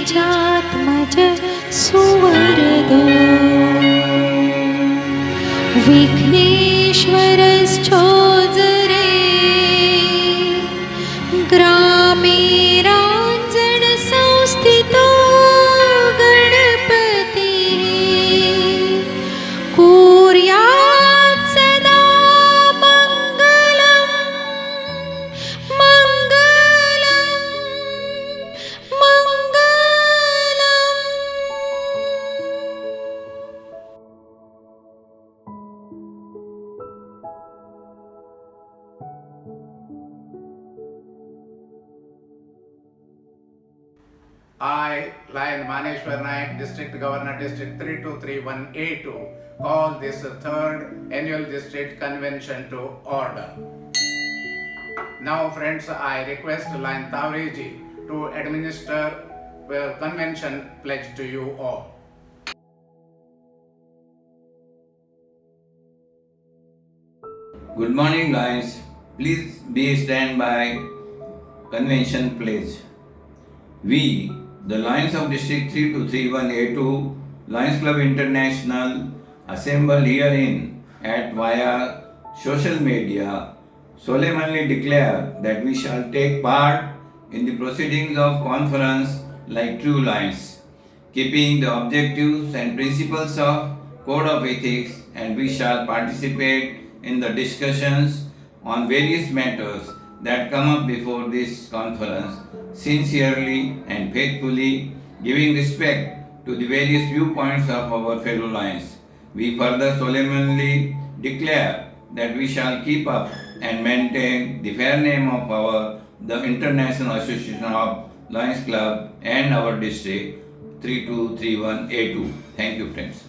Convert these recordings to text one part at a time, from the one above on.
निजात्मज सुवरदो विघ्नेश्वरश्चोदरे ग्रामे राञ्जन संस्थितो गणपतिः कुर्यात् सदा मङ्गलं मङ्गलं मङ्गलम्. I, Lion Maneshwar Naik, District Governor, District 3231A2, call this third annual district convention to order. Now, friends, I request Lion Tavreji to administer the convention pledge to you all. Good morning, Lions. Please be stand by convention pledge. We, the Lions of District 3231A2, Lions Club International, assemble herein at via social media, solemnly declare that we shall take part in the proceedings of conference like true Lions, keeping the objectives and principles of Code of Ethics, and we shall participate in the discussions on various matters that come up before this conference, sincerely and faithfully giving respect to the various viewpoints of our fellow Lions. We further solemnly declare that we shall keep up and maintain the fair name of the International Association of Lions Club and our district 3231A2. Thank you, friends.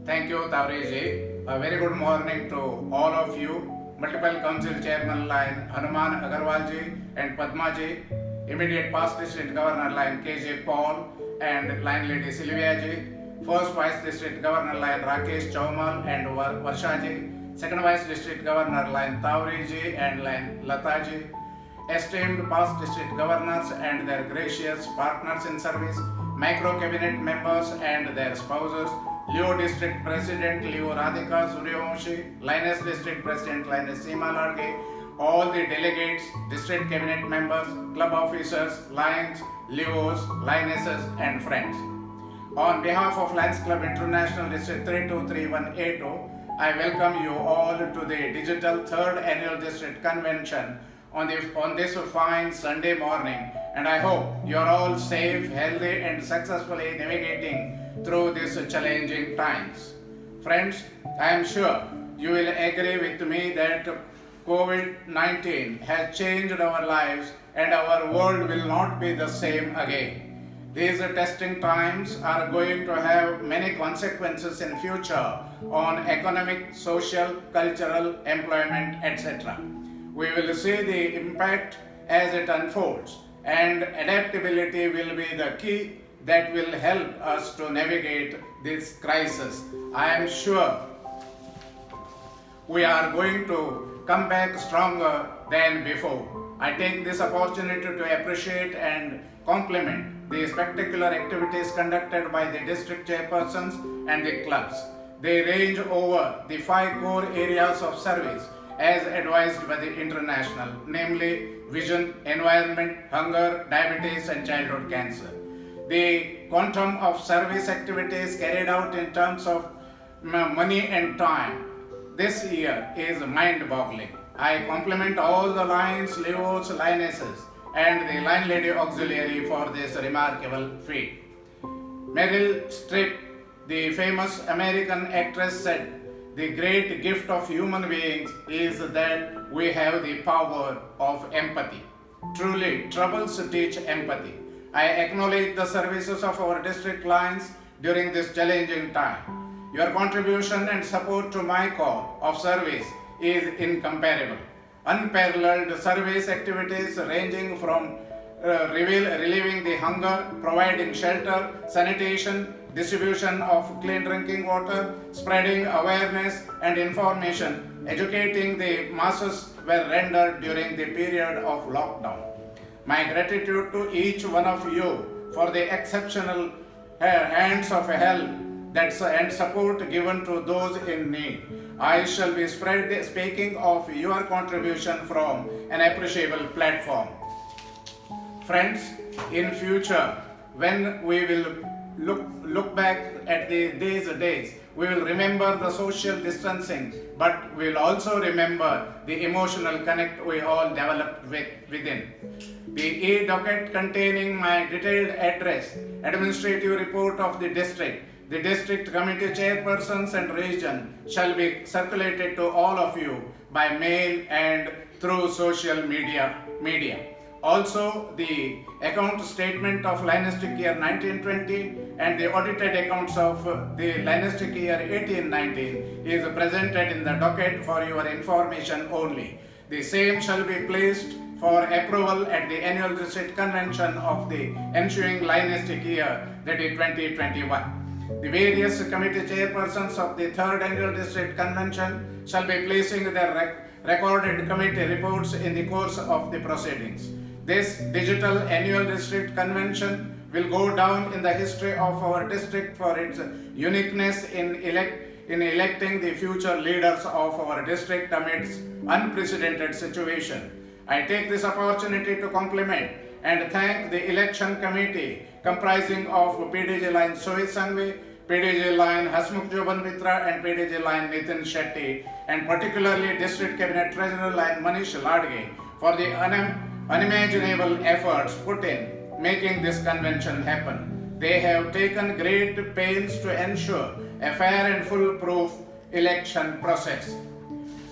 Thank you, Tavreji. A very good morning to all of you. Multiple Council Chairman Lion Hanuman Agarwal ji and Padma ji, immediate past District Governor Lion K.J. Paul and Lion Lady Sylvia ji, First Vice District Governor Lion Rakesh Chaumal and Varsha ji, Second Vice District Governor Lion Tavri ji and Lion Lata ji, esteemed past District Governors and their gracious partners in service, Micro Cabinet members and their spouses, Leo District President Leo Radhika Suryavanshi, Lioness District President Lioness Seema Ladge, all the delegates, District Cabinet members, club officers, Lions, Leos, Lionesses and friends. On behalf of Lions Club International District 3231A2, I welcome you all to the digital third annual district convention on this fine Sunday morning, and I hope you are all safe, healthy and successfully navigating through these challenging times. Friends, I am sure you will agree with me that COVID-19 has changed our lives and our world will not be the same again. These testing times are going to have many consequences in future on economic, social, cultural, employment, etc. We will see the impact as it unfolds, and adaptability will be the key that will help us to navigate this crisis. I am sure we are going to come back stronger than before. I take this opportunity to appreciate and compliment the spectacular activities conducted by the district chairpersons and the clubs. They range over the 5 core areas of service as advised by the international, namely vision, environment, hunger, diabetes and childhood cancer. The quantum of service activities carried out in terms of money and time this year is mind-boggling. I compliment all the Lions, Leos, Lionesses and the Lion Lady Auxiliary for this remarkable feat. Meryl Streep, the famous American actress, said, "The great gift of human beings is that we have the power of empathy." Truly, troubles teach empathy. I acknowledge the services of our district Lions during this challenging time. Your contribution and support to my call of service is incomparable. Unparalleled service activities ranging from relieving the hunger, providing shelter, sanitation, distribution of clean drinking water, spreading awareness and information, educating the masses were rendered during the period of lockdown. My gratitude to each one of you for the exceptional hands of help and support given to those in need. I shall be speaking of your contribution from an appreciable platform. Friends, in future, when we will look back at these days, we will remember the social distancing, but we will also remember the emotional connect we all developed within. The e-docket containing my detailed address, administrative report of the district committee chairpersons and region shall be circulated to all of you by mail and through social media. Also, the account statement of Linistic year 1920 and the audited accounts of the Linistic year 1819 is presented in the docket for your information only. The same shall be placed for approval at the annual district convention of the ensuing Linistic year, that is 2021. The various committee chairpersons of the third annual district convention shall be placing their recorded committee reports in the course of the proceedings. This digital annual district convention will go down in the history of our district for its uniqueness in electing the future leaders of our district amidst unprecedented situation. I take this opportunity to compliment and thank the election committee comprising of PDG line Sohit Sangvi, PDG line Hasmukh Joban Mitra and PDG line Nitin Shetty, and particularly District Cabinet Treasurer line Manish Ladge for the unimaginable efforts put in making this convention happen. They have taken great pains to ensure a fair and foolproof election process.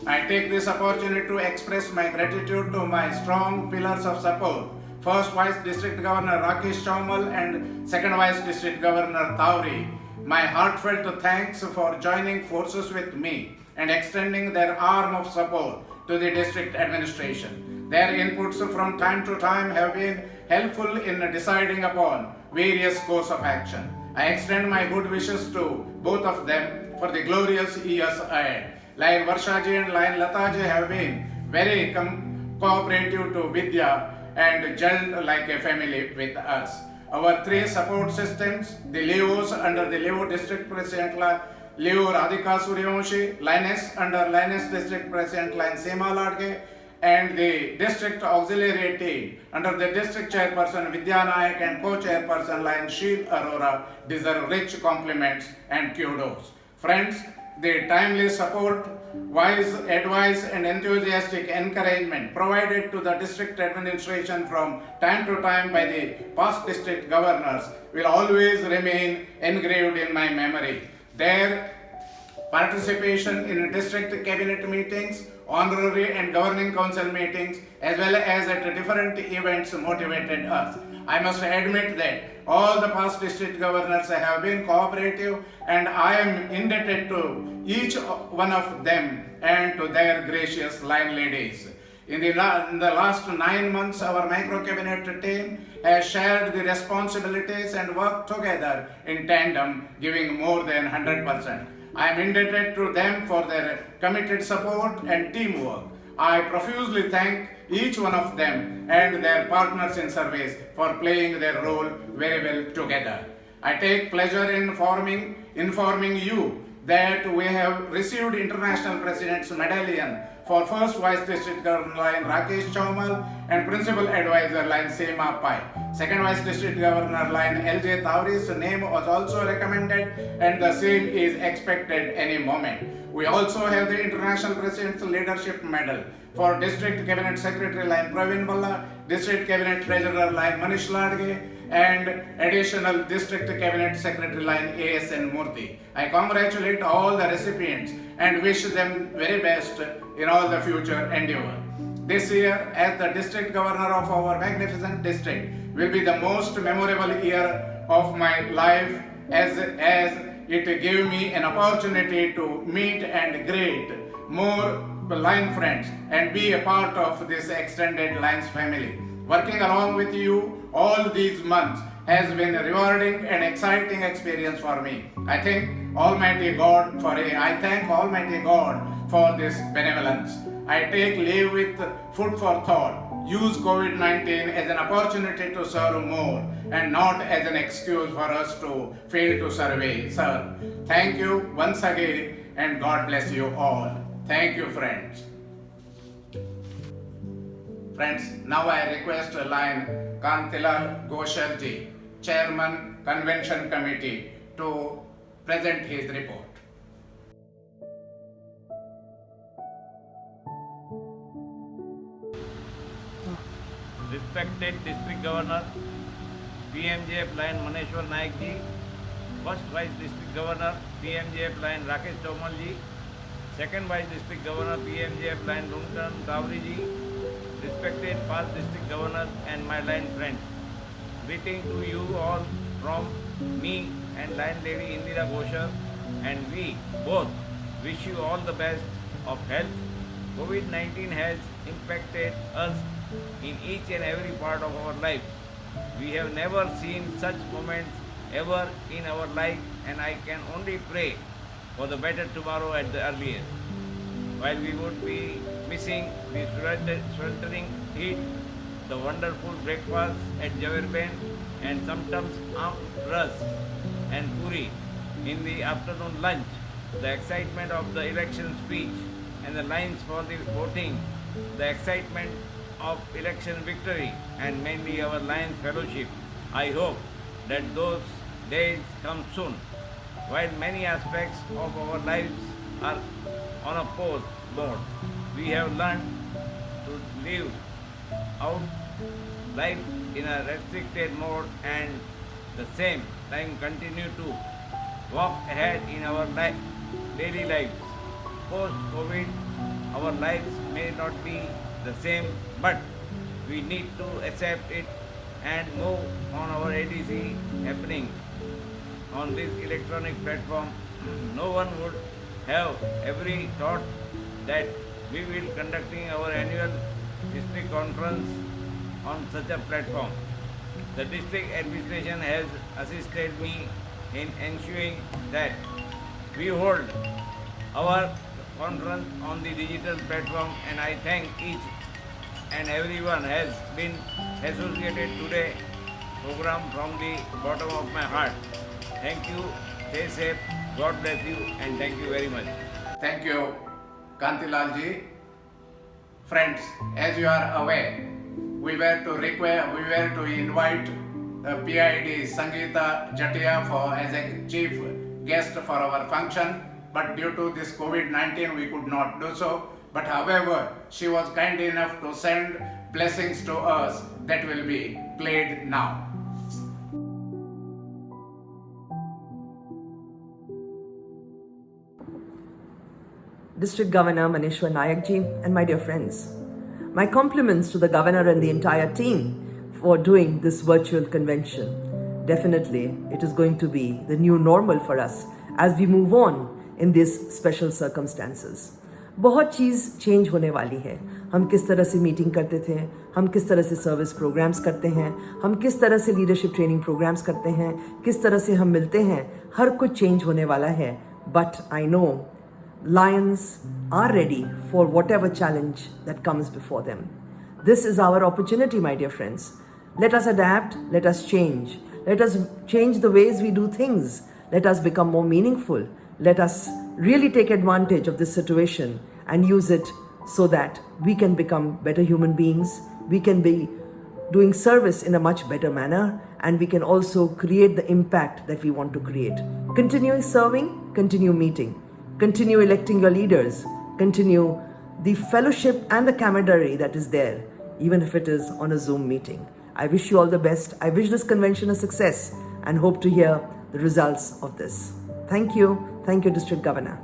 I take this opportunity to express my gratitude to my strong pillars of support, First Vice District Governor Rakesh Chaumal and Second Vice District Governor Tauri. My heartfelt thanks for joining forces with me and extending their arm of support to the district administration. Their inputs from time to time have been helpful in deciding upon various course of action. I extend my good wishes to both of them for the glorious years ahead. Line Varshaji and Line Lataji have been very cooperative to Vidya and gelled like a family with us. Our three support systems, the Leos under the Leo District President Leo Radhika Suryavanshi, Lines under Lines District President Line Seema Ladge, and the District Auxiliary Team under the District Chairperson Vidya Nayak and Co-Chairperson Line Sheel Arora deserve rich compliments and kudos. Friends, the timely support, wise advice and enthusiastic encouragement provided to the district administration from time to time by the past district governors will always remain engraved in my memory. Their participation in district cabinet meetings, honorary and governing council meetings, as well as at different events motivated us. I must admit that all the past district governors have been cooperative, and I am indebted to each one of them and to their gracious line ladies. In the last 9 months, our micro cabinet team has shared the responsibilities and worked together in tandem, giving more than 100%. I am indebted to them for their committed support and teamwork. I profusely thank each one of them and their partners in service for playing their role very well together. I take pleasure in informing you that we have received International President's Medallion for First Vice District Governor line Rakesh Chaumal and Principal Advisor line Seema Pai. Second Vice District Governor line LJ Tauri's name was also recommended, and the same is expected any moment. We also have the International President's Leadership Medal for District Cabinet Secretary line Praveen Balla, District Cabinet Treasurer line Manish Ladge, and additional District Cabinet Secretary line ASN Murthy. I congratulate all the recipients and wish them very best in all the future endeavor. This year, as the District Governor of our magnificent district, will be the most memorable year of my life as it gave me an opportunity to meet and greet more line friends and be a part of this extended Lines family. Working along with you all these months has been a rewarding and exciting experience for me. I thank Almighty God for this benevolence. I take leave with food for thought. Use COVID-19 as an opportunity to serve more and not as an excuse for us to fail to serve. Thank you once again and God bless you all. Thank you, friends. Friends, now I request line Kantilal Gosharji, Chairman, Convention Committee, to present his report. Respected District Governor, PMJF line Maneshwar Nayak ji, First Vice District Governor, PMJF line Rakesh Chaumal ji, Second Vice District Governor, PMJF line Rumtan Kavri ji, respected past District Governors and my line friends. Greeting to you all from me and line lady Indira Goshar, and we both wish you all the best of health. COVID-19 has impacted us in each and every part of our life. We have never seen such moments ever in our life, and I can only pray for the better tomorrow at the earliest. While we would be missing the sweltering heat, the wonderful breakfast at Javerben, and sometimes ras and puri in the afternoon lunch, the excitement of the election speech and the lines for the voting, the excitement of election victory, and mainly our Lions Fellowship. I hope that those days come soon. While many aspects of our lives are on a pause mode, we have learned to live out life in a restricted mode and the same time continue to walk ahead in our daily lives. Post-COVID, our lives may not be the same, but we need to accept it and move on our ADC happening on this electronic platform. No one would have every thought that we will conducting our annual district conference on such a platform. The district administration has assisted me in ensuring that we hold our conference on the digital platform, and I thank each and everyone has been associated today program from the bottom of my heart. Thank you, stay safe, God bless you, and thank you very much. Thank you, Kantilal ji. Friends, as you are aware, we were to invite PID Sangeeta Jatia as a chief guest for our function, but due to this COVID-19 we could not do so. But however, she was kind enough to send blessings to us that will be played now. District Governor Maneshwar Nayak ji, and my dear friends, my compliments to the Governor and the entire team for doing this virtual convention. Definitely, it is going to be the new normal for us as we move on in these special circumstances. बहुत चीज़ change होने वाली है. हम किस तरह से meeting करते थे, हम किस तरह से सर्विस प्रोग्राम्स करते हैं, हम किस तरह से लीडरशिप ट्रेनिंग प्रोग्राम्स करते हैं, किस तरह से हम मिलते हैं, हर कुछ चेंज होने वाला है. But I know Lions are ready for whatever challenge that comes before them. This is our opportunity, my dear friends. Let us adapt, let us change. Let us change the ways we do things. Let us become more meaningful. Let us really take advantage of this situation and use it so that we can become better human beings. We can be doing service in a much better manner, and we can also create the impact that we want to create. Continue serving, continue meeting. Continue electing your leaders. Continue the fellowship and the camaraderie that is there, even if it is on a Zoom meeting. I wish you all the best. I wish this convention a success and hope to hear the results of this. Thank you. Thank you, District Governor.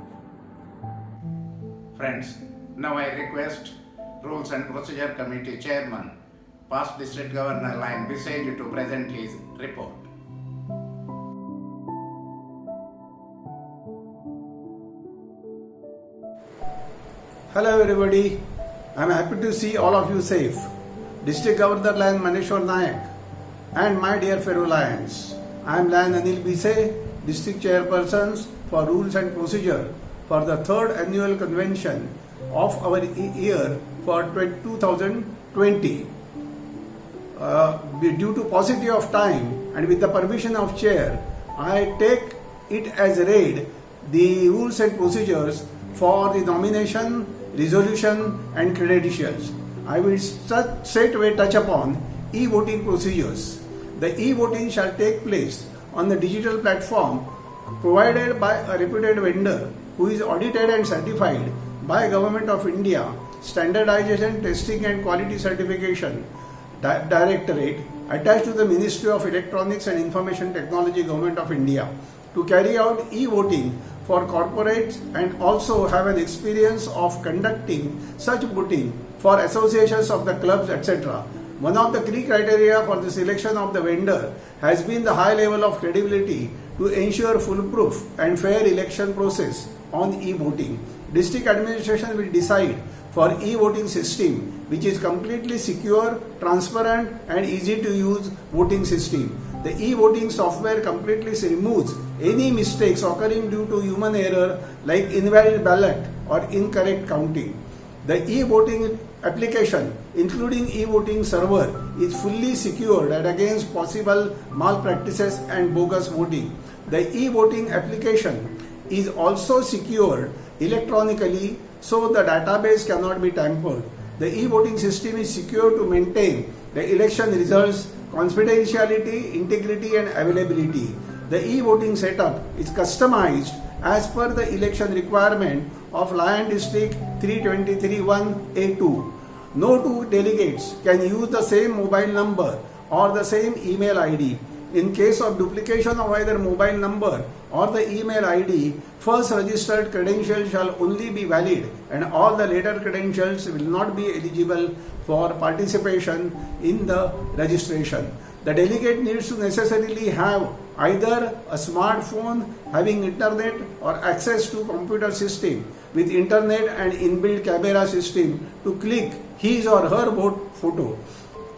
Friends, now I request Rules and Procedure Committee Chairman, past District Governor Lion Visej to present his report. Hello everybody, I am happy to see all of you safe. District Governor Lion Maneshwar Nayak and my dear fellow Lions. I am Lion Anil Bise, District Chairpersons for Rules and Procedure for the 3rd Annual Convention of our year for 2020. Due to paucity of time and with the permission of chair, I take it as read the rules and procedures for the nomination, resolution and credentials. I will straightway touch upon e-voting procedures. The e-voting shall take place on the digital platform provided by a reputed vendor who is audited and certified by Government of India Standardization, Testing and Quality Certification Directorate attached to the Ministry of Electronics and Information Technology, Government of India, to carry out e-voting for corporates and also have an experience of conducting such voting for associations of the clubs, etc. One of the key criteria for the selection of the vendor has been the high level of credibility to ensure foolproof and fair election process on e-voting. District administration will decide for e-voting system which is completely secure, transparent and easy to use voting system. The e-voting software completely removes any mistakes occurring due to human error like invalid ballot or incorrect counting. The e-voting application including e-voting server is fully secured and against possible malpractices and bogus voting. The e-voting application is also secured electronically so the database cannot be tampered. The e-voting system is secure to maintain the election results, confidentiality, integrity and availability. The e-voting setup is customized as per the election requirement of Lion District 323-1A2. No two delegates can use the same mobile number or the same email ID. In case of duplication of either mobile number or the email ID, first registered credentials shall only be valid and all the later credentials will not be eligible for participation in the registration. The delegate needs to necessarily have either a smartphone having internet or access to computer system with internet and inbuilt camera system to click his or her vote photo.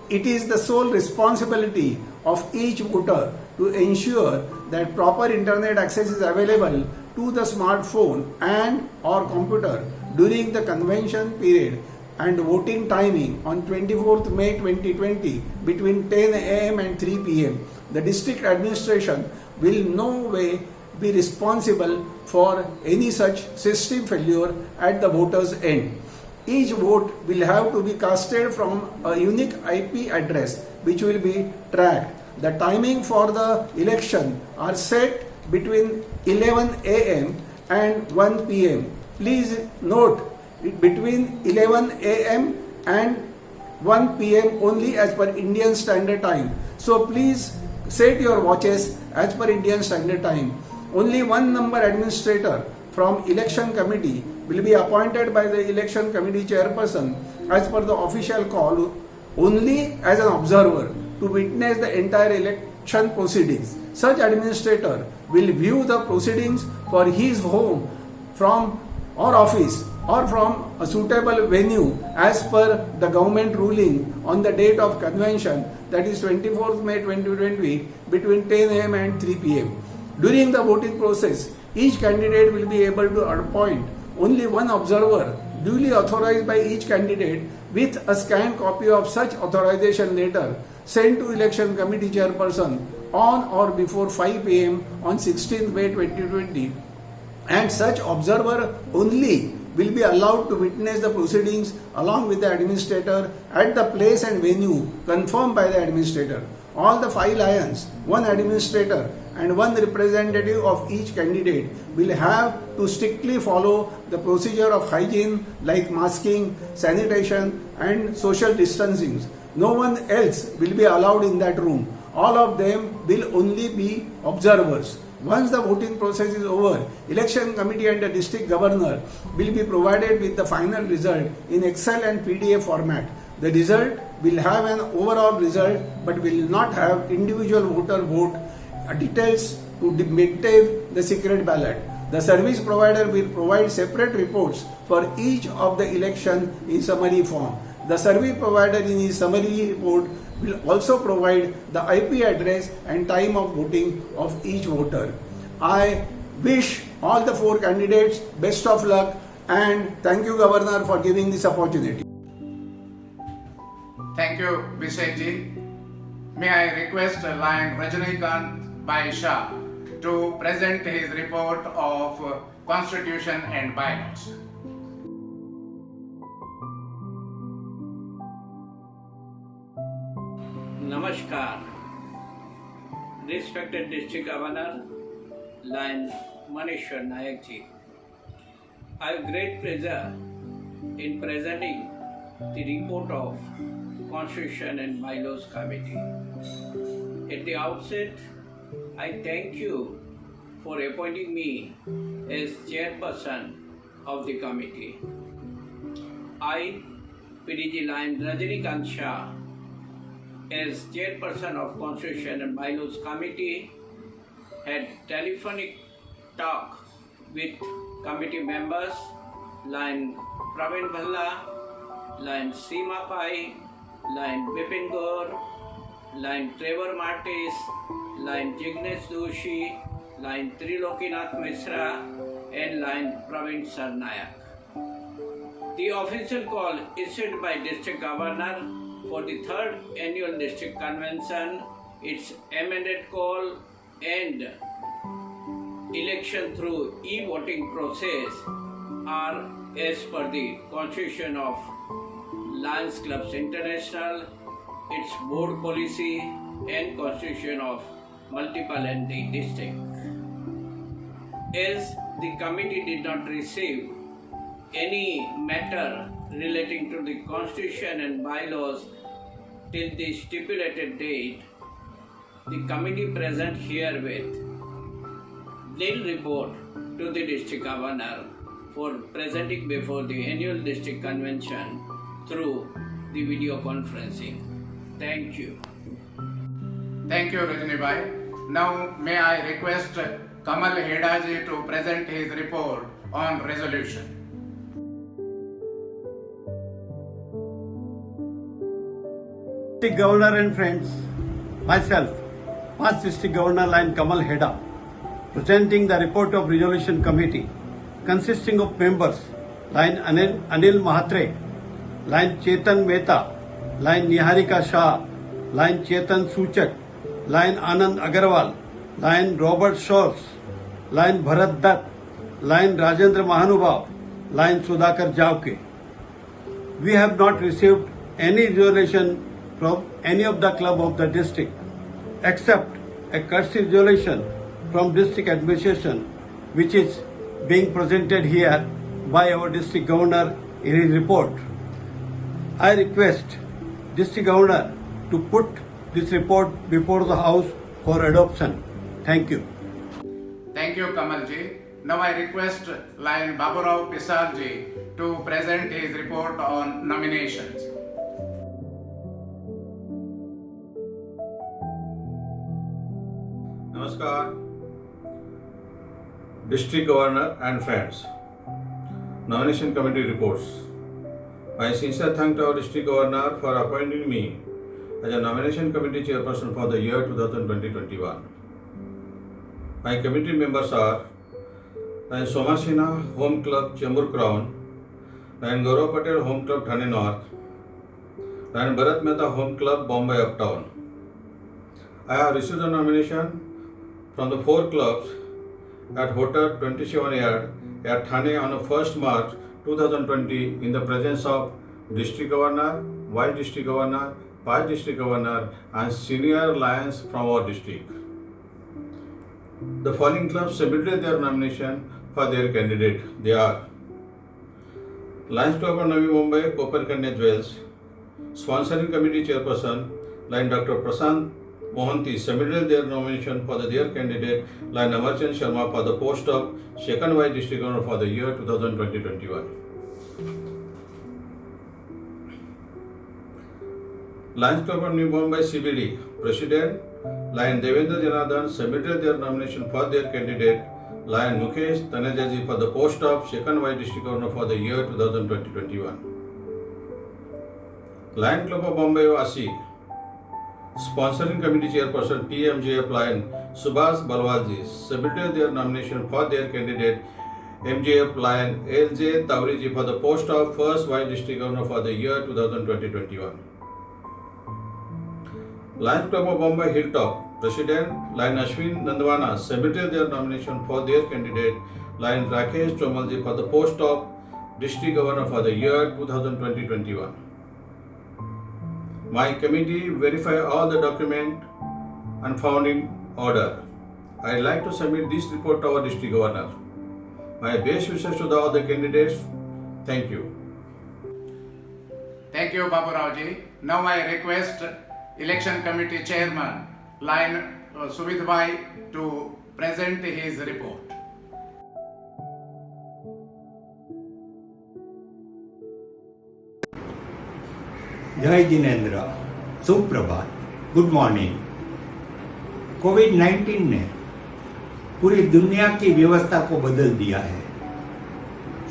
It is the sole responsibility of each voter to ensure that proper internet access is available to the smartphone and or computer during the convention period and voting timing on 24th May 2020 between 10 am and 3 pm. The district administration will no way be responsible for any such system failure at the voter's end. Each vote will have to be casted from a unique IP address which will be tracked. The timing for the election are set between 11 am and 1 pm. Please note between 11 am and 1 pm only as per Indian Standard Time. So please set your watches as per Indian Standard Time. Only one number administrator from election committee will be appointed by the election committee chairperson as per the official call only as an observer to witness the entire election proceedings. Such administrator will view the proceedings for his home from or office or from a suitable venue as per the government ruling on the date of convention, that is 24th May 2020 between 10 am and 3 pm. During the voting process, each candidate will be able to appoint only one observer duly authorized by each candidate with a scanned copy of such authorization letter sent to election committee chairperson on or before 5 pm on 16th May 2020, and such observer only will be allowed to witness the proceedings along with the administrator at the place and venue confirmed by the administrator. All the 5 lions, one administrator and one representative of each candidate will have to strictly follow the procedure of hygiene like masking, sanitation and social distancing. No one else will be allowed in that room. All of them will only be observers. Once the voting process is over, election committee and the district governor will be provided with the final result in Excel and PDF format. The result will have an overall result but will not have individual voter vote details to maintain the secret ballot. The service provider will provide separate reports for each of the election in summary form. The service provider in his summary report will also provide the IP address and time of voting of each voter. I wish all the 4 candidates best of luck And thank you, Governor, for giving this opportunity. Thank you, Bisayji. May I request Lion Rajnikant Bhai Shah to present his report of Constitution and bylaws. Namaskar. Respected District Governor, Lion Maneshwar Nayak ji. I have great pleasure in presenting the report of Constitution and Bylaws Committee. At the outset, I thank you for appointing me as chairperson of the committee. I, PDG Lion Rajnikant Shah, as chairperson of Constitution and Bylaws Committee, had telephonic talk with committee members Lion Praveen Bhalla, Lion Seema Pai, Lion Bipin Gaur, Lion Trevor Martis, Lion Jignesh Doshi, Lion Trilokinath Mishra, and Lion Praveen Sarnayak. The official call issued by District Governor for the 3rd Annual District Convention, its amended call and election through e-voting process are as per the Constitution of Lions Clubs International, its board policy and Constitution of multiple entity district. As the committee did not receive any matter relating to the Constitution and bylaws till the stipulated date, the committee present herewith nil report to the District Governor for presenting before the Annual District Convention through the video conferencing. Thank you. Thank you, Rajni Bhai. Now, may I request Kamal Heda ji to present his report on resolution. District Governor and friends, myself, past District Governor Lion Kamal Heda, presenting the report of Resolution Committee, consisting of members Lion Anil Mahatre, Lion Chetan Mehta, Lion Niharika Shah, Lion Chetan Suchak, Lion Anand Agarwal, Lion Robert Shores, Lion Bharat Dutt, Lion Rajendra Mahanubhav, Lion Sudhakar Javke. We have not received any resolution from any of the club of the district, except a courtesy resolution from district administration, which is being presented here by our district governor in his report. I request district governor to put this report before the house for adoption. Thank you. Thank you, Kamal ji. Now I request Lion Baburao Pisal ji to present his report on nominations. Namaskar, District Governor and friends. Nomination Committee reports. My sincere thanks to our District Governor for appointing me as a Nomination Committee Chairperson for the year 2020-21. My committee members are Lion Somasina Home Club Chembur Crown, Lion Gaurav Patel Home Club Thane North, Lion Bharat Mehta Home Club Bombay Uptown. I have received the nomination from the 4 clubs at Hotel 27 Yard at Thane on 1st March 2020 in the presence of District Governor, Vice District Governor, Vice District Governor and senior lions from our district. The following clubs submitted their nomination for their candidate. They are Lions Club of Navi Mumbai, Copper Kanya Jewels. Sponsoring Committee Chairperson, Lion Dr. Prasant Mohanty submitted their nomination for their candidate Lion Amarchand Sharma for the post of 2nd Vice District Governor for the year 2020-21. Lions Club of New Bombay CBD President Lion Devendra Janardhan submitted their nomination for their candidate Lion Mukesh Tanejaji for the post of 2nd Vice District Governor for the year 2020-21. Lion Club of Bombay Vasi Sponsoring Committee Chairperson PMJF Lion Subhas Balwalji submitted their nomination for their candidate MJF Lion LJ Tauriji for the post of first Vice District Governor for the year 2020-21. Lions Club of Bombay Hilltop President Lion Ashwin Nandwana submitted their nomination for their candidate Lion Rakesh Chomalji for the post of District Governor for the year 2020-21. My committee verify all the document and found in order. I would like to submit this report to our District Governor. My best wishes to the other candidates. Thank you. Thank you, Babu Raoji. Now I request Election Committee Chairman Lion Suvid Bhai to present his report. जय जिनेन्द्र, सुप्रभात, good morning. कोविड-19 ने पूरी दुनिया की व्यवस्था को बदल दिया है।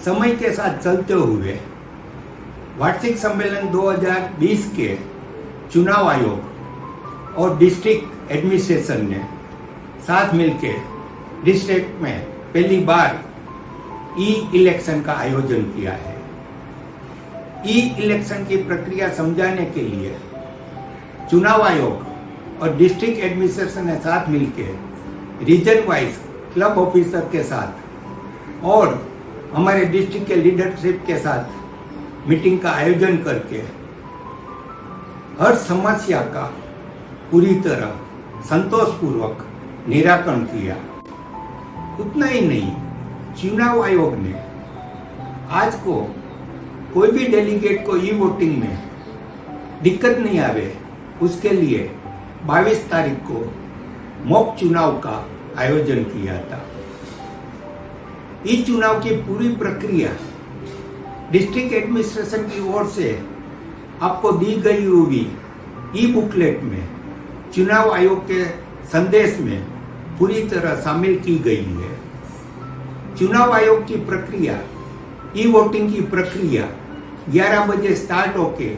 समय के साथ चलते हुए वार्षिक सम्मेलन 2020 के चुनाव आयोग और डिस्ट्रिक्ट एडमिनिस्ट्रेशन ने साथ मिलकर डिस्ट्रिक्ट में पहली बार ई इलेक्शन का आयोजन किया है। ई इलेक्शन की प्रक्रिया समझाने के लिए चुनाव आयोग और डिस्ट्रिक्ट एडमिनिस्ट्रेशन ने साथ मिलकर रीजन वाइज क्लब ऑफिसर के साथ और हमारे डिस्ट्रिक्ट के लीडरशिप के साथ मीटिंग का आयोजन करके हर समस्या का पूरी तरह संतोषपूर्वक निराकरण किया। उतना ही नहीं, चुनाव आयोग ने आज को कोई भी डेलीगेट को ई वोटिंग में दिक्कत नहीं आवे उसके लिए 22 तारीख को मॉक चुनाव का आयोजन किया था। ई चुनाव की पूरी प्रक्रिया डिस्ट्रिक्ट एडमिनिस्ट्रेशन की ओर से आपको दी गई हुई ई बुकलेट में चुनाव आयोग के संदेश में पूरी तरह शामिल की गई है। चुनाव आयोग की प्रक्रिया, ई वोटिंग की प्रक्रिया 11 बजे स्टार्ट होके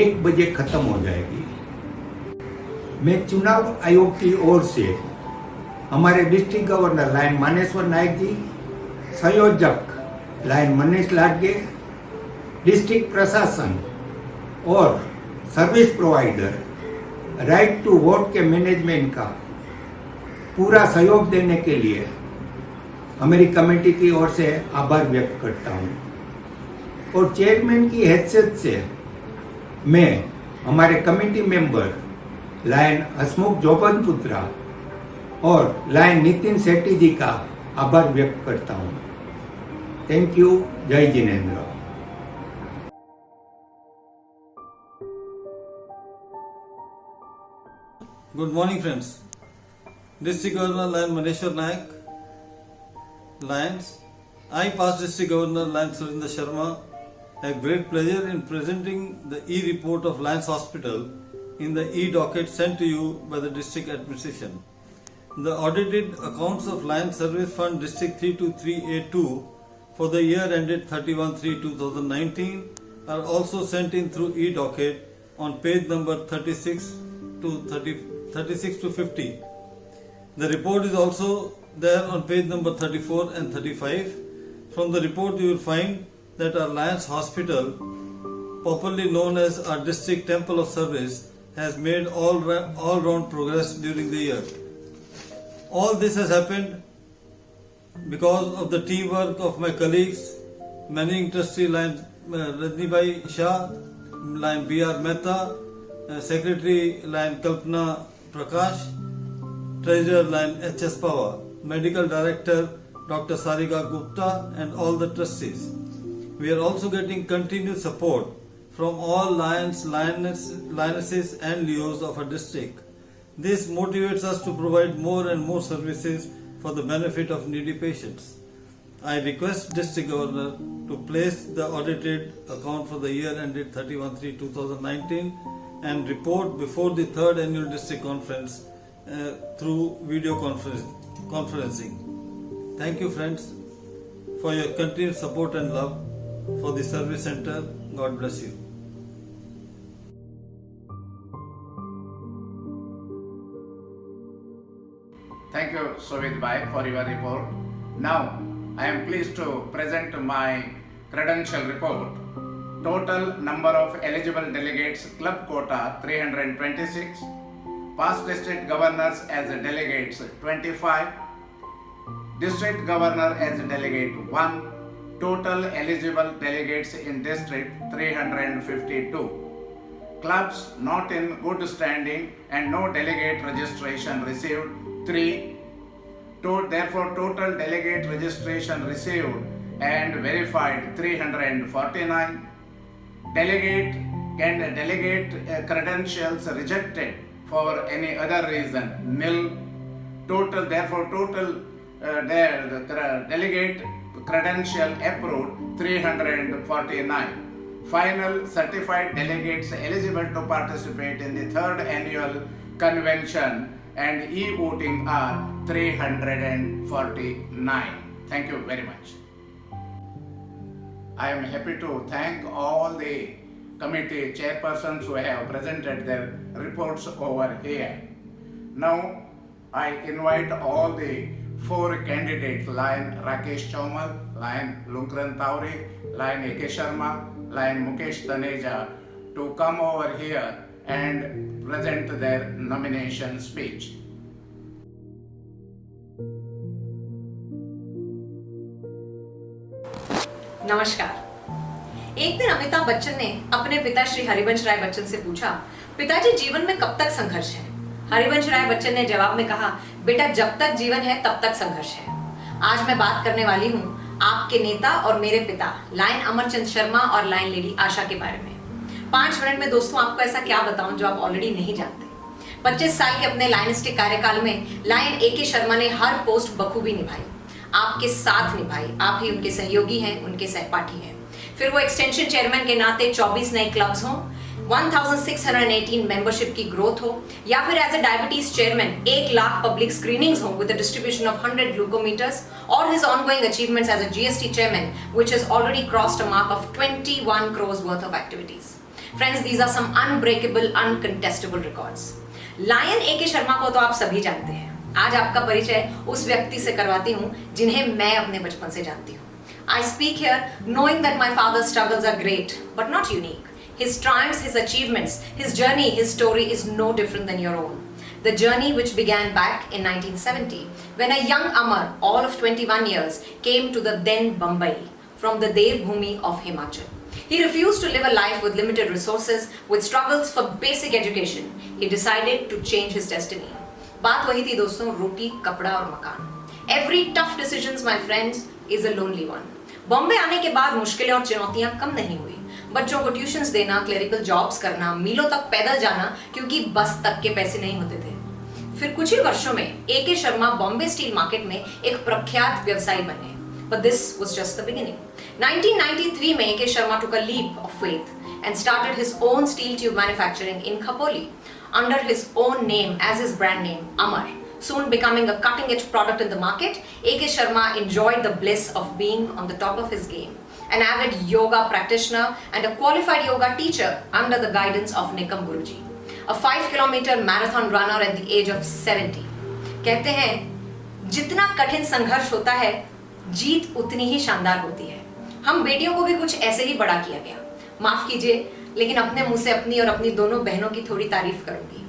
1 बजे खत्म हो जाएगी। मैं चुनाव आयोग की ओर से हमारे district governor lion Maneshwar Nayak ji, संयोजक लायन मनीष लाडगे, डिस्ट्रिक्ट प्रशासन और service provider right to vote के मैनेजमेंट का पूरा सहयोग देने के लिए हमारी कमेटी की ओर से आभार व्यक्त करता हूँ। और चेयरमैन की हैसियत से मैं हमारे कमेटी मेंबर लायन हसमुख जोबन पुत्रा और लायन नितिन सेठी जी का आभार व्यक्त करता हूँ। Thank you. जय Jinendra. Good morning, friends. District Governor Lion Maneshwar Nayak, Lions. I, past District Governor Lion Surinder Sharma, have great pleasure in presenting the e-report of Lions Hospital in the e-docket sent to you by the District Administration. The audited accounts of Lions Service Fund District 323A2 for the year ended 31/3/2019 are also sent in through e-docket on page number 36 to 50. The report is also there on page number 34 and 35. From the report you will find that our Lions Hospital, popularly known as our District Temple of Service, has made all-round progress during the year. All this has happened because of the teamwork of my colleagues, Managing Trustee Lion Rajnibai Shah, Lion B.R. Mehta, Secretary Lion Kalpana Prakash, Treasurer Lion H.S. Pawar, Medical Director Dr. Sarika Gupta, and all the trustees. We are also getting continued support from all lions, lionesses and leos of our district. This motivates us to provide more and more services for the benefit of needy patients. I request District Governor to place the audited account for the year ended 31/3/2019 and report before the 3rd Annual District Conference through video conferencing. Thank you, friends, for your continued support and love for the service center. God bless you. Thank you, Sovid Bhai, for your report. Now, I am pleased to present my credential report. Total number of eligible delegates, club quota 326, past district governors as delegates 25, district governor as delegate 1, total eligible delegates in district 352. Clubs not in good standing and no delegate registration received 3. Therefore, total delegate registration received and verified 349. Delegate credentials rejected for any other reason nil. Total delegate credential approved 349. Final certified delegates eligible to participate in the third annual convention and e-voting are 349. Thank you very much. I am happy to thank all the committee chairpersons who have presented their reports over here. Now I invite all the 4 candidates, Lion Rakesh Chaumal, Lion Lunkran Tauri, Lion A.K. Sharma, Lion Mukesh Taneja to come over here and present their nomination speech. नमस्कार। एक दिन अमिताभ बच्चन ने अपने पिता श्री हरिवंश राय बच्चन से पूछा, पिताजी जीवन में कब तक संघर्ष है? हरिवंश राय बच्चन ने जवाब में कहा, बेटा जब तक जीवन है तब तक संघर्ष है। आज मैं बात करने वाली हूँ आपके नेता और मेरे पिता लायन अमरचंद शर्मा और लायन लेडी आशा के बारे में। 5 मिनट में दोस्तों आपको ऐसा क्या बताऊं जो आप ऑलरेडी नहीं जानते। 25 साल के अपने लायनिस्टिक कार्यकाल में लायन A.K. शर्मा ने हर पोस्ट बखूबी निभाई, आपके साथ निभाई। आप ही उनके सहयोगी हैं, उनके सहपाठी हैं। फिर वो एक्सटेंशन चेयरमैन के नाते 24 नए क्लब्स हों, 1618 मेंबरशिप की ग्रोथ हो, या फिर as a diabetes chairman 1 lakh public screenings हो with the distribution of 100 glucometers, और his ongoing achievements as a GST chairman which has already crossed a mark of 21 crores worth of activities. Friends, these are some unbreakable, uncontestable records. Lion A.K. Sharma को तो आप सभी जानते हैं। आज आपका परिचय उस व्यक्ति से करवाती हूँ जिन्हें मैं अपने बचपन से जानती हूँ। I speak here knowing that my father's struggles are great, but not unique. His triumphs, his achievements, his journey, his story is no different than your own. The journey which began back in 1970 when a young Amar, all of 21 years, came to the then Bombay from the Dev Bhumi of Himachal. He refused to live a life with limited resources, with struggles for basic education. He decided to change his destiny. बात वही थी दोस्तों, रोटी, कपड़ा और मकान। Every tough decisions, my friends, is a lonely one. Bombay आने के बाद मुश्किलें और चुनौतियां कम नहीं हुई। बच्चों को ट्यूशंस देना, क्लरिकल जॉब्स करना, मीलों तक पैदल जाना क्योंकि बस तक के पैसे नहीं होते थे। फिर कुछ ही वर्षों में A.K. Sharma Bombay steel market में एक प्रख्यात व्यवसायी बने। But this was just the beginning. 1993 में A.K. Sharma took a leap of faith and started his own steel tube manufacturing in Khopoli under his own name as his brand name, Amar. Soon becoming a cutting-edge product in the market, A.K. Sharma enjoyed the bliss of being on the top of his game. An avid yoga practitioner and a qualified yoga teacher under the guidance of Nikam Guruji. A 5-kilometer marathon runner at the age of 70. कहते हैं, जितना कठिन संघर्ष होता है, जीत उतनी ही शानदार होती है। हम बेटियों को भी कुछ ऐसे ही बड़ा किया गया। माफ कीजिए, लेकिन अपने मुंह से अपनी और अपनी दोनों बहनों की थोड़ी तारीफ करूंगी।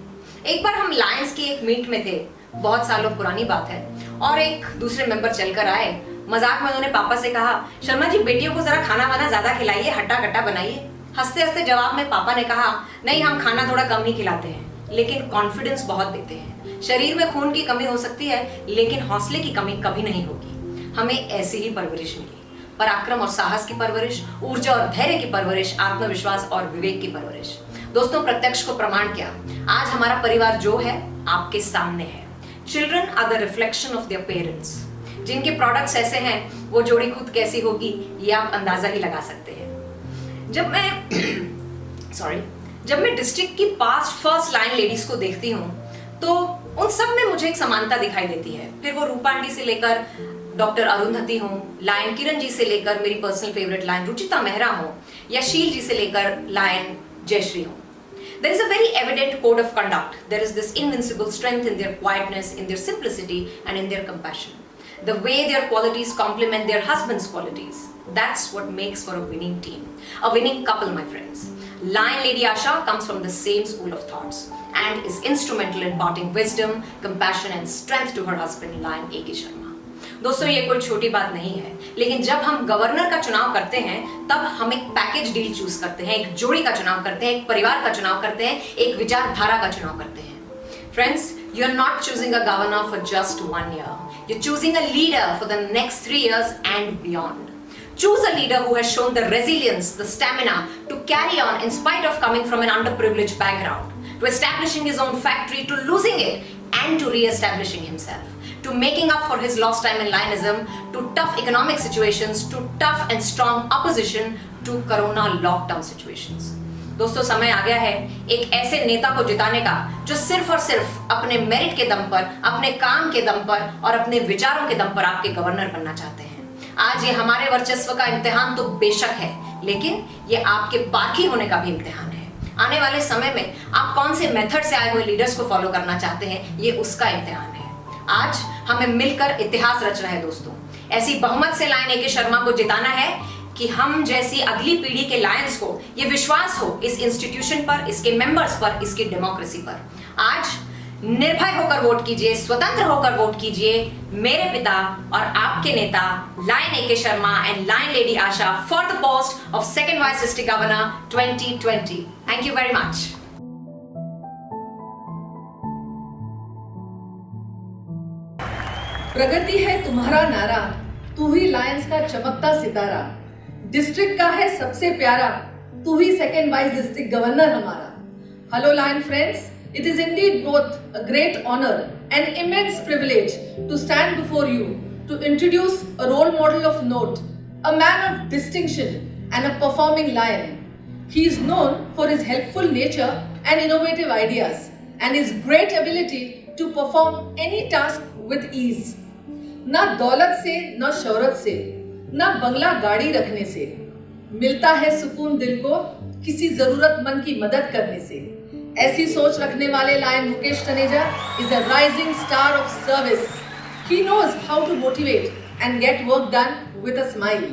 एक बार हम लायंस की एक मीट में थे, बहुत सालों पुरानी बात है, और एक दूसरे मेंबर चलकर आए। मजाक में उन्होंने पापा से कहा, शर्मा जी बेटियों को जरा खाना वाना ज्यादा खिलाइए, हट्टा कट्टा बनाइए। हंसते हंसते जवाब में पापा ने कहा, नहीं हम खाना थोड़ा कम ही खिलाते हैं, लेकिन कॉन्फिडेंस बहुत देते हैं। शरीर में खून की कमी हो सकती है, लेकिन हौसले की कमी कभी नहीं होगी। हमें ऐसी ही परवरिश मिली, पराक्रम और साहस की परवरिश, ऊर्जा और धैर्य की परवरिश, आत्मविश्वास और विवेक की परवरिश। दोस्तों, प्रत्यक्ष को प्रमाण क्या, आज हमारा परिवार जो है आपके सामने है। Children are the reflection of their parents. जिनके प्रोडक्ट्स ऐसे हैं, वो जोड़ी खुद कैसी होगी ये आप अंदाजा ही लगा सकते हैं। जब मैं डिस्ट्रिक्ट की पास्ट फर्स्ट लाइन लेडीज को देखती हूँ तो उन सब में मुझे एक समानता दिखाई देती है। फिर वो रूपा आंटी से लेकर डॉक्टर अरुंधति हो, लायन किरण जी से लेकर मेरी personal favourite lion Ruchita Mehra हो, या शील जी से लेकर लायन जयश्री हो। There is a very evident code of conduct. There is this invincible strength in their quietness, in their simplicity and in their compassion. the way their qualities complement their husband's qualities. That's what makes for a winning team, a winning couple, my friends. Lion Lady Asha comes from the same school of thoughts and is instrumental in imparting wisdom, compassion and strength to her husband, Lion A.K. Sharma. दोस्तों, ये कोई छोटी बात नहीं है, लेकिन जब हम गवर्नर का चुनाव करते हैं तब हम एक पैकेज डील चूज करते हैं, एक जोड़ी का चुनाव करते हैं, एक परिवार का चुनाव करते हैं, एक विचारधारा का चुनाव करते हैं. Friends, you are not choosing a governor for just 1 year. You're choosing a leader for the next 3 years and beyond. Choose a leader who has shown the resilience, the stamina to carry on in spite of coming from an underprivileged background, to establishing his own factory, to losing it and to re-establishing himself, to making up for his lost time in Lionism, to tough economic situations, to tough and strong opposition, to corona lockdown situations. दोस्तों, समय आ गया है एक ऐसे नेता को जिताने का जो सिर्फ और सिर्फ अपने मेरिट के दम पर, अपने काम के दम पर और अपने विचारों के दम पर आपके गवर्नर बनना चाहते हैं. आज ये हमारे वर्चस्व का इम्तिहान तो बेशक है, लेकिन ये आपके बाकी होने का भी इम्तिहान है. आने वाले समय में आप कौन से मेथड से आए हुए लीडर्स को फॉलो करना चाहते हैं, ये उसका इम्तिहान है. आज हमें मिलकर इतिहास रचना है दोस्तों. ऐसी बहुमत से लायन A.K. शर्मा को जिताना है कि हम जैसी अगली पीढ़ी के लायंस को ये विश्वास हो इस इंस्टीट्यूशन पर, इसके मेंबर्स पर, इसकी डेमोक्रेसी पर. आज निर्भय होकर वोट कीजिए, स्वतंत्र होकर वोट कीजिए. मेरे पिता और आपके नेता lion A.K. Sharma and lion lady Asha for the post of second vice district governor 2020. Thank you very much. प्रगति है तुम्हारा नारा, तू ही लायंस का चमकता सितारा. डिस्ट्रिक्ट का है सबसे प्यारा, तू ही सेकंड वाइस डिस्ट्रिक्ट गवर्नर हमारा. Hello lion friends, it is indeed both a great honor and immense privilege to stand before you to introduce a role model of note, a man of distinction and a performing lion. He is known for his helpful nature and innovative ideas and his great ability to perform any task with ease. ना दौलत से, ना शोहरत से, ना बंगला गाड़ी रखने से, मिलता है सुकून दिल को किसी जरूरतमंद की मदद करने से. ऐसी सोच रखने वाले lion Mukesh Taneja is a rising star of service. He knows how to motivate and get work done with a smile.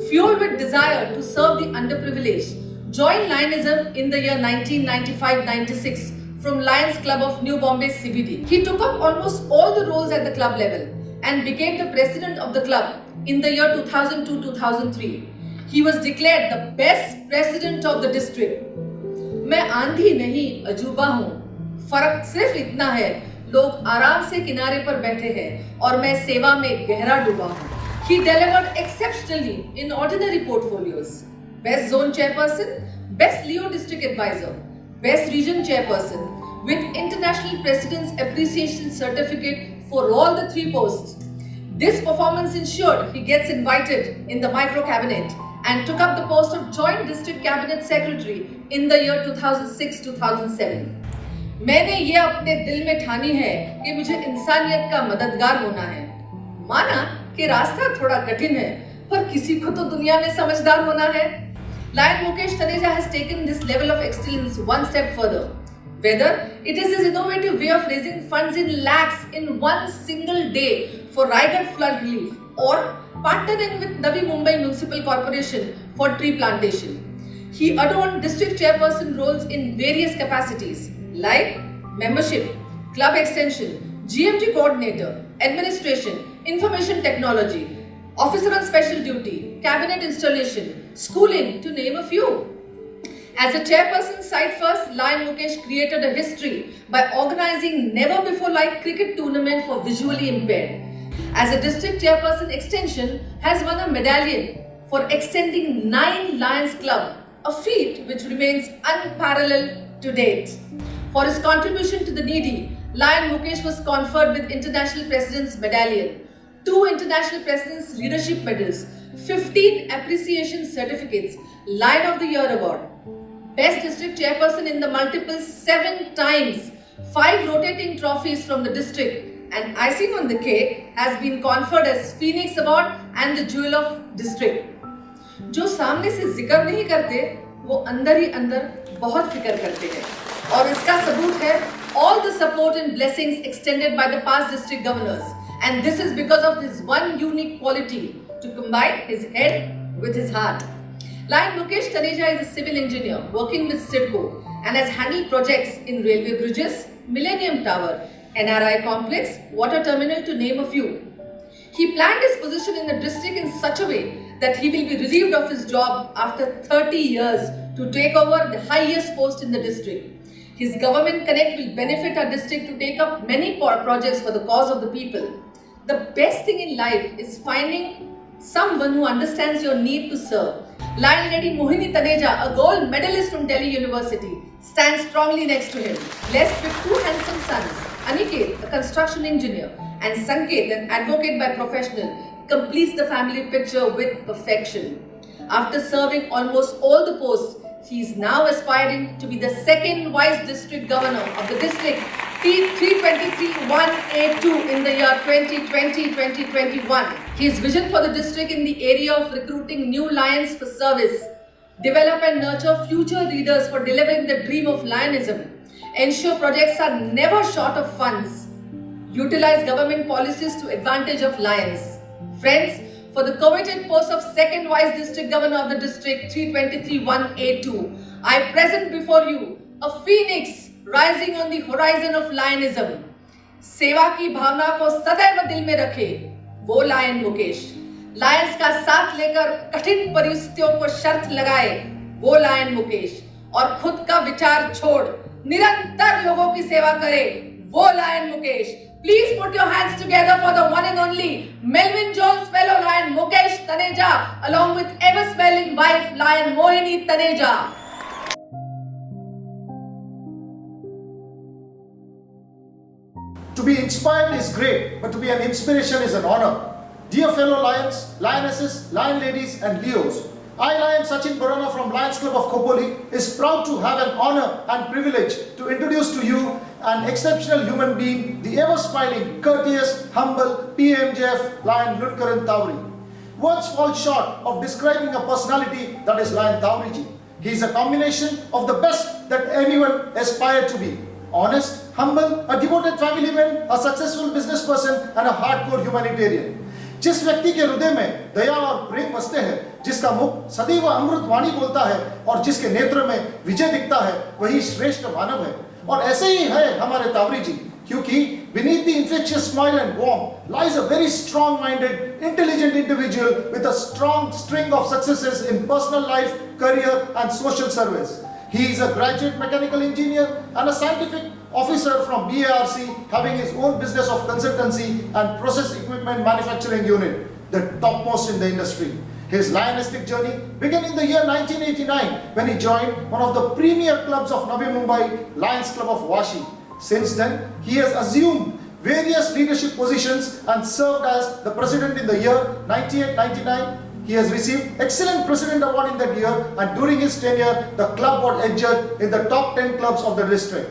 Fueled with desire to serve the underprivileged, joined Lionism in the year 1995-96 from Lions Club of New Bombay CBD. He took up almost all the roles at the club level and became the president of the club in the year 2002-2003. He was declared the best president of the district. मैं आंधी नहीं अजूबा हूँ, फर्क सिर्फ इतना है लोग आराम से किनारे पर बैठे हैं और मैं सेवा में गहरा डूबा हूँ. He delivered exceptionally in ordinary portfolios. Best Zone Chairperson, Best Leo District Advisor, Best Region Chairperson with International President's Appreciation Certificate for all the 3 posts. This performance ensured he gets invited in the micro cabinet and took up the post of Joint District Cabinet Secretary in the year 2006-2007. मैंने ये अपने दिल में ठानी है कि मुझे इंसानियत का मददगार होना है. माना कि रास्ता थोड़ा कठिन है, पर किसी को तो दुनिया में समझदार होना है. Lion Mukesh Taneja has taken this level of excellence one step further. Whether it is his innovative way of raising funds in lakhs in one single day for Raigad flood relief, or partnering with Navi Mumbai Municipal Corporation for tree plantation. He adorned district chairperson roles in various capacities like membership, club extension, GMG coordinator, administration, information technology, officer on special duty, cabinet installation, schooling, to name a few. As a chairperson side first, Lion Mukesh created a history by organizing never before like cricket tournament for visually impaired. As a district chairperson extension, has won a medallion for extending 9 Lions Club, a feat which remains unparalleled to date. For his contribution to the needy, Lion Mukesh was conferred with International President's Medallion, 2 International President's Leadership Medals, 15 Appreciation Certificates, Lion of the Year Award, Best District Chairperson in the multiple 7 times, 5 rotating trophies from the district, and icing on the cake has been conferred as Phoenix Award and the Jewel of District. जो सामने से जिक्र नहीं करते, वो अंदर ही अंदर बहुत फिक्र करते हैं, और इसका सबूत है all the support and blessings extended by the past district governors And this is because of his one unique quality to combine his head with his heart. Lion Mukesh Taneja is a civil engineer working with CIDCO and has handled projects in railway bridges, Millennium Tower, NRI complex, water terminal to name a few. He planned his position in the district in such a way that he will be relieved of his job after 30 years to take over the highest post in the district. His government connect will benefit our district to take up many projects for the cause of the people. The best thing in life is finding someone who understands your need to serve. Lion Lady Mohini Taneja, a gold medalist from Delhi University, stands strongly next to him, blessed with two handsome sons, Aniket, a construction engineer, and Sanket, an advocate by professional, completes the family picture with perfection. After serving almost all the posts, he is now aspiring to be the second Vice District Governor of the district T323-1A2 in the year 2020-2021. His vision for the district in the area of recruiting new lions for service, develop and nurture future leaders for delivering the dream of lionism, ensure projects are never short of funds, utilize government policies to advantage of lions. Friends, for the coveted post of second Vice District Governor of the district 323-1A2, I present before you a phoenix rising on the horizon of lionism. सेवा की भावना को सदैव दिल में रखे वो lion Mukesh, Lions का साथ लेकर कठिन परिस्थितियों को शर्त लगाए वो लायन मुकेश, और खुद का विचार छोड़ निरंतर लोगों की सेवा करे वो lion Mukesh. Please put your hands together for the one and only Melvin Jones fellow lion Mukesh Taneja along with ever-smiling wife lion Mohini Taneja. To be inspired is great, but to be an inspiration is an honor. Dear fellow lions, lionesses, lion ladies and leos, I, Lion Sachin Borana from Lions Club of Khopoli, is proud to have an honor and privilege to introduce to you an exceptional human being, the ever-smiling, courteous, humble PMJF Lion Lunkaran Tauri. Words fall short of describing a personality that is Lion Tauriji. He is a combination of the best that anyone aspires to be. Honest, humble, a devoted family man, a successful business person and a hardcore humanitarian. जिस व्यक्ति के हृदय में दया और प्रेम बसते हैं, जिसका मुख सदैव अमृत वाणी बोलता है और जिसके नेत्र में विजय दिखता है, वही श्रेष्ठ मानव है. और ऐसे ही है हमारे तावरी जी, क्योंकि beneath the infectious smile and warmth lies a very strong-minded, intelligent individual with a strong string of successes in personal life, career and social service. He is a graduate mechanical engineer and a scientific officer from BARC, having his own business of consultancy and process equipment manufacturing unit, the topmost in the industry. His lionistic journey began in the year 1989 when he joined one of the premier clubs of Navi Mumbai, Lions Club of Vashi. Since then, he has assumed various leadership positions and served as the president in the year 98-99. He has received Excellent President Award in that year, and during his tenure, the club was adjudged in the top 10 clubs of the district.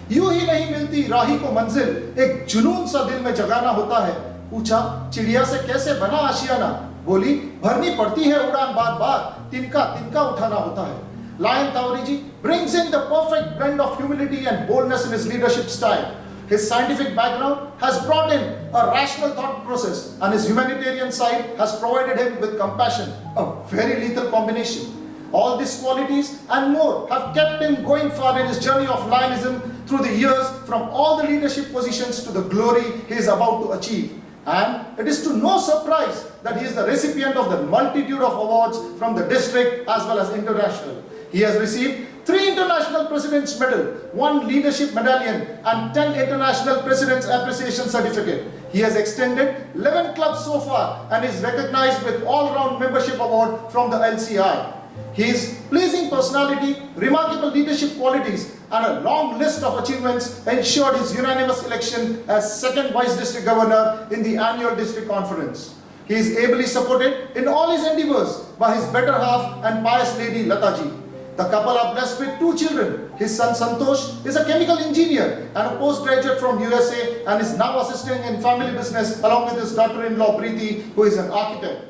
यूं ही नहीं मिलती राही को मंजिल, एक जुनून सा दिल में जगाना होता है. पूछा चिड़िया से कैसे बना आशियाना, बोली भरनी पड़ती है उड़ान बार बार, तिनका तिनका उठाना होता है. Lion Tauriji brings in the perfect blend of humility and boldness in his leadership style. His scientific background has brought in a rational thought process, and his humanitarian side has provided him with compassion, a very lethal combination. All these qualities and more have kept him going far in his journey of lionism through the years, from all the leadership positions to the glory he is about to achieve. And it is to no surprise that he is the recipient of the multitude of awards from the district as well as international. He has received 3 International President's Medal, 1 Leadership Medallion and 10 International President's Appreciation Certificate. He has extended 11 clubs so far and is recognized with all-round membership award from the LCI. His pleasing personality, remarkable leadership qualities and a long list of achievements ensured his unanimous election as second Vice District Governor in the annual district conference. He is ably supported in all his endeavors by his better half and pious lady Lataji. The couple are blessed with 2 children. His son Santosh is a chemical engineer and a postgraduate from USA and is now assisting in family business along with his daughter-in-law Preeti, who is an architect.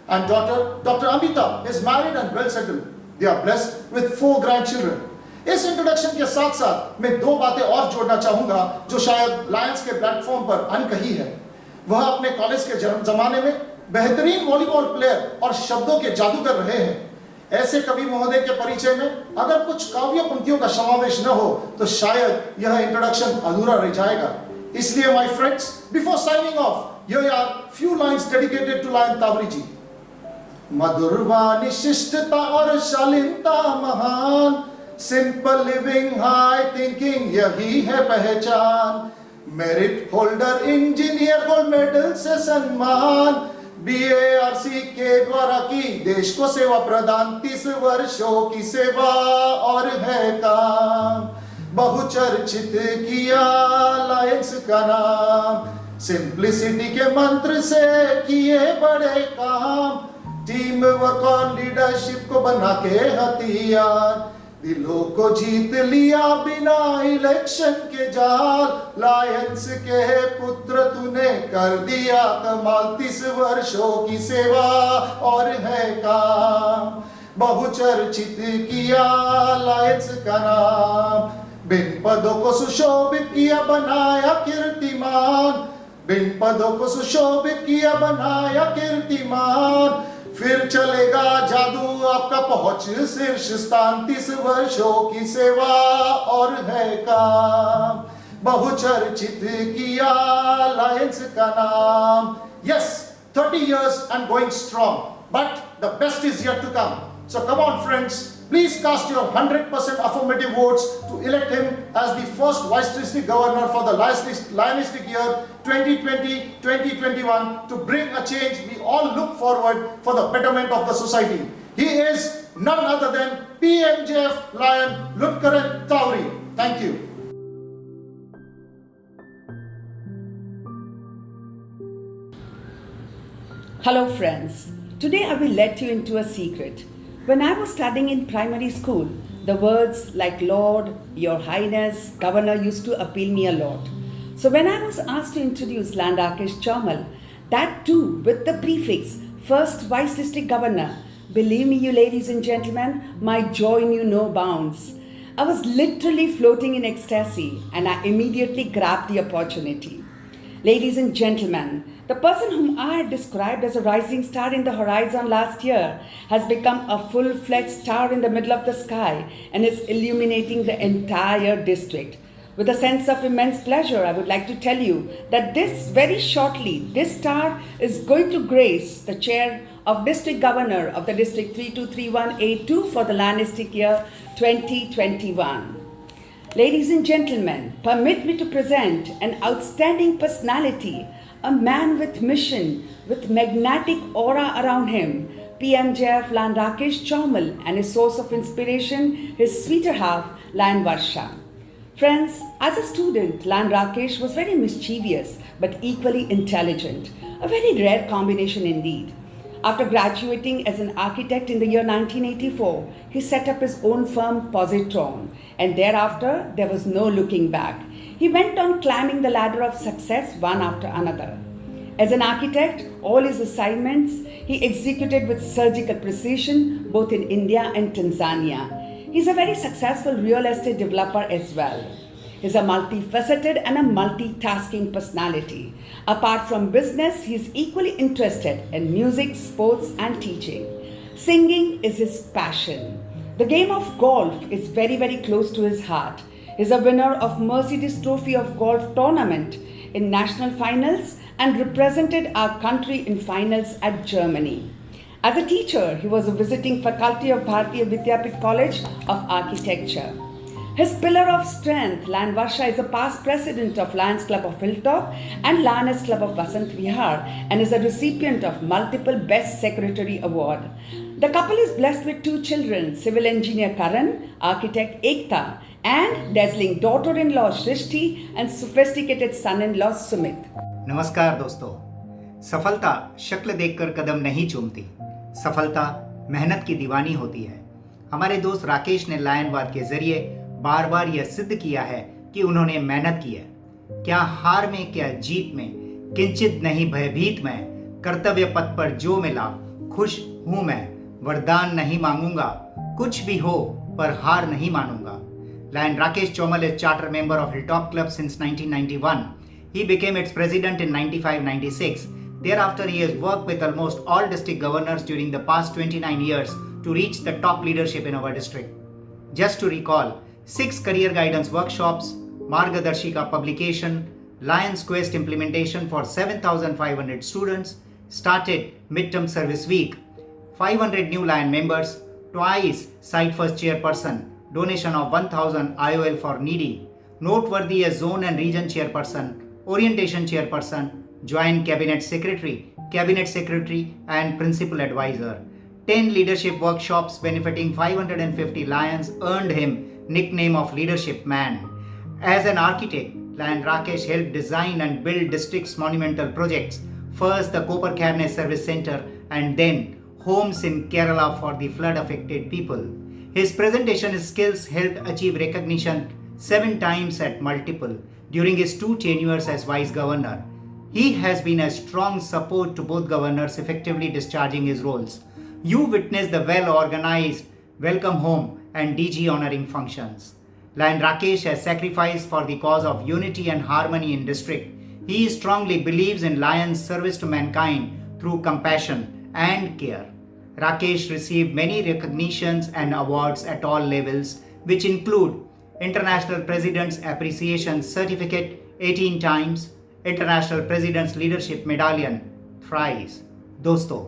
And daughter, Dr. Amita, is married and well settled. They are blessed with 4 grandchildren. इस introduction के साथ साथ मैं 2 बातें और जोड़ना चाहूंगा जो शायद लायंस के प्लेटफॉर्म पर अनकही है. वह अपने कॉलेज के जमाने में बेहतरीन वॉलीबॉल प्लेयर और शब्दों के जादूगर रहे हैं। ऐसे कवि महोदय के परिचय में अगर कुछ काव्य पंक्तियों का समावेश न हो तो शायद यह इंट्रोडक्शन अधूरा रह जाएगा। इसलिए my friends, before signing off, here are few lines dedicated to lion Tawari ji. मधुर वाणी शिष्टता और शालीनता महान, सिंपल लिविंग हाई थिंकिंग यही है पहचान। Merit holder engineer gold medal से सम्मान, BARC के द्वारा की देश को सेवा प्रदान, 30 वर्षों की सेवा और है काम। बहुचर्चित किया लायंस का नाम, सिंप्लिसिटी के मंत्र से किए बड़े काम। टीम वर्क और लीडरशिप को बना के हथियार, दिलों को जीत लिया बिना इलेक्शन के जाल। लायंस के पुत्र तूने कर दिया कमाल, 30 वर्षों की सेवा और है काम। बहुचर्चित किया लायंस का नाम, बिन पदों को सुशोभित किया बनाया कीर्तिमान। बिन पदों को सुशोभित किया बनाया कीर्तिमान। फिर चलेगा जादू आपका पहुंच शीर्ष स्थान, 30 वर्षों की सेवा और है काम। बहुचर्चित किया लायंस का नाम। Yes, 30 years and going strong, but the best is yet to come. So come on friends, please cast your 100% affirmative votes to elect him as the first Vice District Governor for the Lionistic year 2020-2021 to bring a change we all look forward for the betterment of the society. He is none other than PMJF Lion Lutkaran Tauri. Thank you. Hello friends, today I will let you into a secret. When I was studying in primary school, the words like Lord, Your Highness, Governor used to appeal me a lot. So when I was asked to introduce Land Rakesh Chomal, that too with the prefix First Vice District Governor, believe me you ladies and gentlemen, my joy knew no bounds. I was literally floating in ecstasy and I immediately grabbed the opportunity. Ladies and gentlemen, the person whom I had described as a rising star in the horizon last year has become a full-fledged star in the middle of the sky and is illuminating the entire district. With a sense of immense pleasure, I would like to tell you that very shortly, this star is going to grace the chair of District Governor of the District 3231A2 for the Lionistic year 2021. Ladies and gentlemen, permit me to present an outstanding personality, a man with mission, with magnetic aura around him, PMJF Land Rakesh Chomal, and his source of inspiration, his sweeter half, Lion Varsha. Friends, as a student, Land Rakesh was very mischievous but equally intelligent, a very rare combination indeed. After graduating as an architect in the year 1984, he set up his own firm Positron, and thereafter there was no looking back. He went on climbing the ladder of success one after another. As an architect, all his assignments he executed with surgical precision both in India and Tanzania. He is a very successful real estate developer as well. He is a multifaceted and a multitasking personality. Apart from business, he is equally interested in music, sports, and teaching. Singing is his passion. The game of golf is very, very close to his heart. He is a winner of Mercedes Trophy of Golf Tournament in national finals and represented our country in finals at Germany. As a teacher, he was a visiting faculty of Bharatiya Vidyapit College of Architecture. His pillar of strength, Lion Varsha, is a past president of Lions Club of Hilltop and Lioness Club of Vasant Vihar and is a recipient of multiple Best Secretary Award. The couple is blessed with 2 children, civil engineer Karan, architect Ekta, and dazzling daughter-in-law Shrishti and sophisticated son-in-law Sumit. नमस्कार दोस्तों, सफलता शक्ल देखकर कदम नहीं चूमती, सफलता मेहनत की दीवानी होती है। हमारे दोस्त राकेश ने लायनवाद के जरिए बार बार यह सिद्ध किया है कि उन्होंने मेहनत की है। क्या हार में, क्या जीत में, किंचित नहीं भयभीत मैं, कर्तव्य पथ पर जो मिला खुश हूं मैं, वरदान नहीं मांगूंगा, कुछ भी हो पर हार नहीं मानूंगा। Lion Rakesh Chomal is charter member of Hilltop Club since 1991. He became its president in 95-96. Thereafter, he has worked with almost all district governors during the past 29 years to reach the top leadership in our district. Just to recall, 6 career guidance workshops, Margadarshika publication, Lions Quest implementation for 7,500 students, started midterm service week, 500 new Lion members, twice site first chairperson, donation of 1,000 IOL for needy, noteworthy as zone and region chairperson, orientation chairperson, joint cabinet secretary and principal advisor. 10 leadership workshops benefiting 550 Lions earned him nickname of Leadership Man. As an architect, Lion Rakesh helped design and build district's monumental projects, first the Koperkarne Service Center and then homes in Kerala for the flood-affected people. His presentation skills helped achieve recognition 7 times at multiple during his 2 tenures as Vice Governor. He has been a strong support to both governors effectively discharging his roles. You witnessed the well-organized welcome home and DG honoring functions. Lion Rakesh has sacrificed for the cause of unity and harmony in district. He strongly believes in Lion's service to mankind through compassion and care. Rakesh received many recognitions and awards at all levels, which include International President's Appreciation Certificate 18 times, International President's Leadership Medallion thrice. दोस्तों,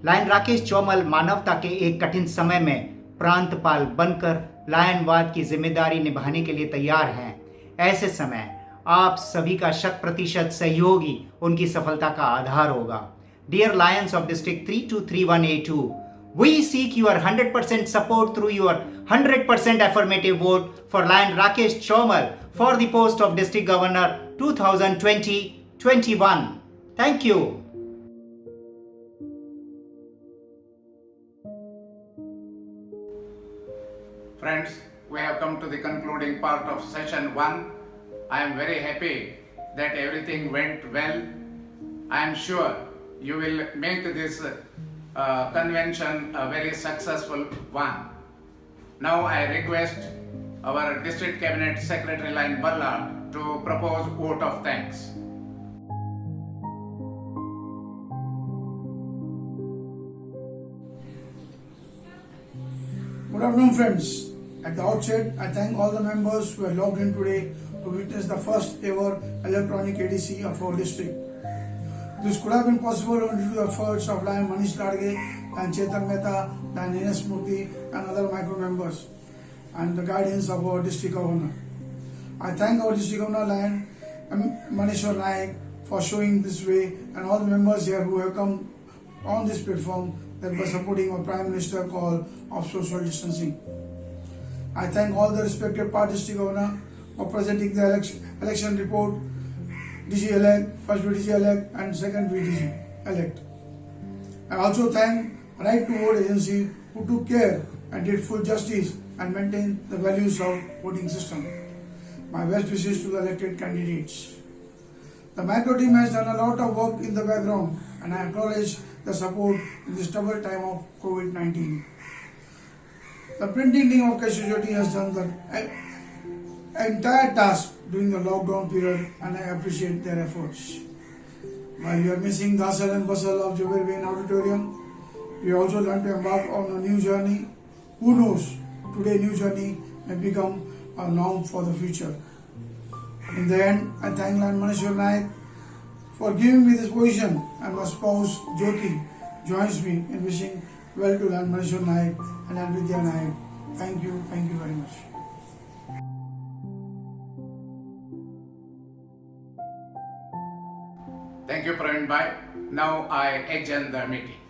lion Rakesh चौमल मानवता के एक कठिन समय में प्रांतपाल बनकर लायनवाद की जिम्मेदारी निभाने के लिए तैयार हैं। ऐसे समय आप सभी का 100% सहयोग ही उनकी सफलता का आधार होगा। Dear Lions of District 3231A2, we seek your 100% support through your 100% affirmative vote for Lion Rakesh Chaumal for the post of District Governor 2020-21. Thank you. Friends, we have come to the concluding part of session 1. I am very happy that everything went well. I am sure you will make this convention a very successful one. Now I request our District Cabinet Secretary Lion Balla to propose vote of thanks. Good afternoon, friends. At the outset, I thank all the members who have logged in today to witness the first ever electronic ADC of our district. This could have been possible only due to the efforts of Lion Manish Ladge, Lion Chetan Mehta, Lion Ines Murthy and other micro members and the guidance of our district governor. I thank our district governor Lion Maneshwar Naik for showing this way and all the members here who have come on this platform that were supporting our Prime Minister call of social distancing. I thank all the respected part district governor for presenting the election report, DG-elect, first VDG-elect and second VDG-elect. I also thank Right to Vote Agency who took care and did full justice and maintained the values of voting system. My best wishes to the elected candidates. The macro team has done a lot of work in the background and I acknowledge the support in this troubled time of COVID-19. The printing team of Casualty has done the entire task during the lockdown period and I appreciate their efforts. While we are missing the hustle and bustle of Jubair Bain Auditorium, we also learn to embark on a new journey. Who knows, today's new journey may become a norm for the future. In the end, I thank Lion Maneshwar Naik for giving me this position and my spouse Jyoti joins me in wishing well to Lion Maneshwar Naik and Lion Vidya Naik. Thank you very much. Thank you, Praveen Bhai. Now I adjourn the meeting.